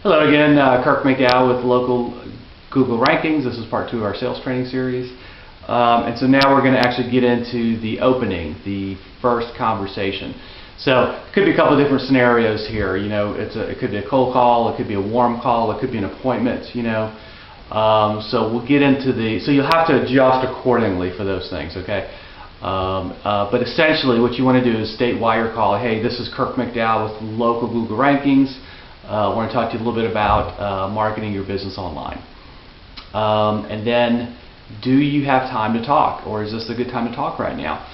Hello again, Kirk McDowell with Local Google Rankings. This is part 2 of our sales training series. And so now we're going to actually get into the opening, the first conversation. So it could be a couple of different scenarios here. You know, it could be a cold call, it could be a warm call, it could be an appointment, you know. So we'll get into so you'll have to adjust accordingly for those things, okay? But essentially what you want to do is state why you're calling. Hey, this is Kirk McDowell with Local Google Rankings. I want to talk to you a little bit about marketing your business online. And then, do you have time to talk, or is this a good time to talk right now?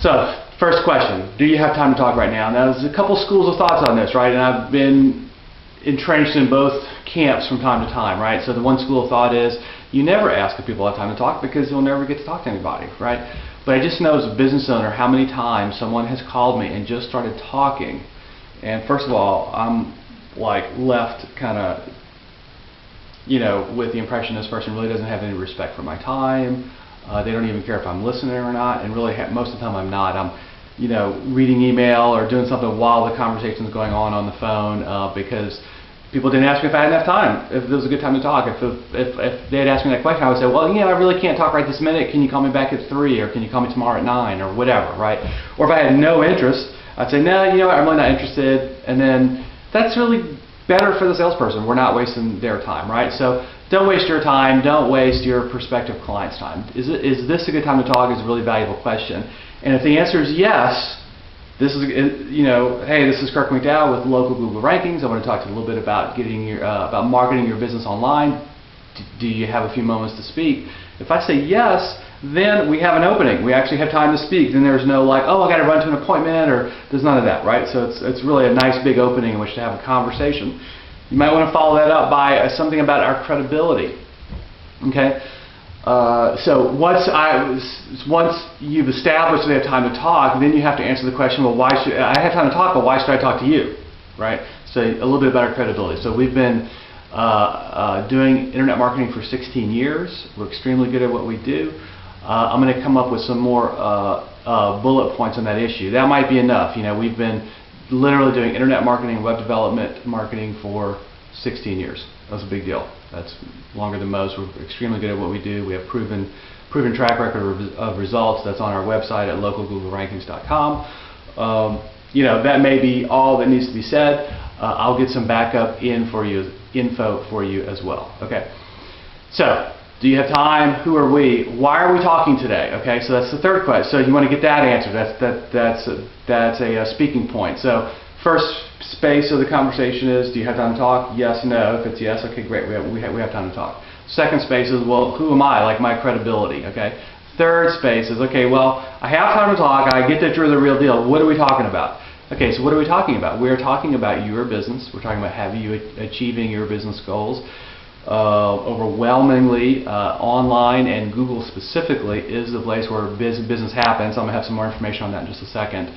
So, first question, do you have time to talk right now? Now, there's a couple schools of thoughts on this, right? And I've been entrenched in both camps from time to time, right? So the one school of thought is, you never ask if people have time to talk because you'll never get to talk to anybody, right? But I just know as a business owner how many times someone has called me and just started talking. And first of all, I'm like left kind of, you know, with the impression this person really doesn't have any respect for my time. They don't even care if I'm listening or not, and really most of the time I'm not. I'm, you know, reading email or doing something while the conversation is going on the phone because people didn't ask me if I had enough time, if it was a good time to talk. If they had asked me that question, I would say, well, you know, I really can't talk right this minute. Can you call me back at 3, or can you call me tomorrow at 9, or whatever, right? Or if I had no interest, I'd say, no, you know what, I'm really not interested, and then that's really better for the salesperson. We're not wasting their time, right? So don't waste your time. Don't waste your prospective client's time. Is this a good time to talk? Is a really valuable question. And if the answer is yes, this is, you know, hey, this is Kirk McDowell with Local Google Rankings. I want to talk to you a little bit about about marketing your business online. Do you have a few moments to speak? If I say yes, then we have an opening. We actually have time to speak. Then there's no like, oh, I got to run to an appointment, or there's none of that, right? So it's really a nice big opening in which to have a conversation. You might want to follow that up by something about our credibility. Okay. So once you've established that they have time to talk, then you have to answer the question, well, why should I have time to talk? But why should I talk to you, right? So a little bit about our credibility. So we've been doing internet marketing for 16 years. We're extremely good at what we do. I'm going to come up with some more bullet points on that issue. That might be enough. You know, we've been literally doing internet marketing, web development marketing for 16 years. That's a big deal. That's longer than most. We're extremely good at what we do. We have proven track record of results. That's on our website at LocalGoogleRankings.com. You know, that may be all that needs to be said. I'll get some backup info for you as well. Okay. So, do you have time? Who are we? Why are we talking today? Okay, so that's the third question. So you want to get that answered. That's a speaking point. So first space of the conversation is, do you have time to talk? Yes, no. If it's yes, okay, great. We have time to talk. Second space is, well, who am I? Like my credibility. Okay. Third space is, okay, well, I have time to talk. I get that you're the real deal. What are we talking about? Okay, so what are we talking about? We're talking about your business. We're talking about achieving your business goals. Overwhelmingly, online and Google specifically is the place where business happens. I'm going to have some more information on that in just a second.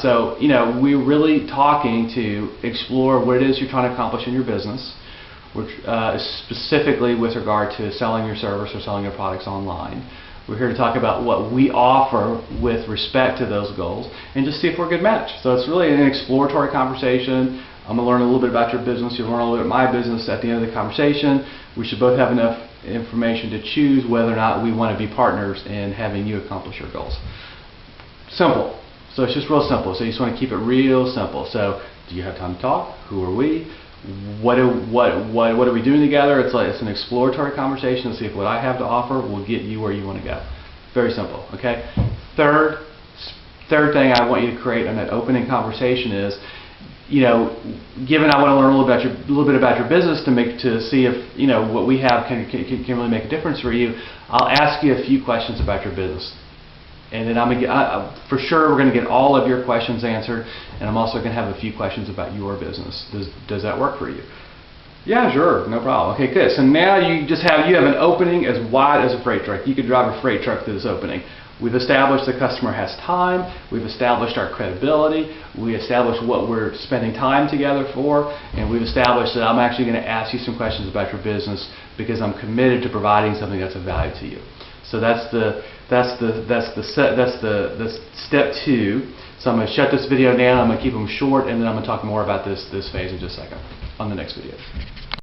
So, you know, we're really talking to explore what it is you're trying to accomplish in your business, which specifically with regard to selling your service or selling your products online. We're here to talk about what we offer with respect to those goals and just see if we're a good match. So it's really an exploratory conversation. I'm going to learn a little bit about your business. You'll learn a little bit about my business at the end of the conversation. We should both have enough information to choose whether or not we want to be partners in having you accomplish your goals. Simple. So it's just real simple. So you just want to keep it real simple. So do you have time to talk? Who are we? What are we doing together? It's an exploratory conversation to see if what I have to offer will get you where you want to go. Very simple. Okay. Third thing I want you to create in that opening conversation is, you know, given I want to learn a little bit about your business to see if, you know, what we have can really make a difference for you, I'll ask you a few questions about your business. And then for sure we're going to get all of your questions answered, and I'm also going to have a few questions about your business. Does that work for you? Yeah, sure, no problem. Okay, good. So now you have an opening as wide as a freight truck. You could drive a freight truck through this opening. We've established the customer has time. We've established our credibility. We established what we're spending time together for, and we've established that I'm actually going to ask you some questions about your business because I'm committed to providing something that's of value to you. So that's step 2. So I'm going to shut this video down. I'm going to keep them short, and then I'm going to talk more about this phase in just a second. on the next video.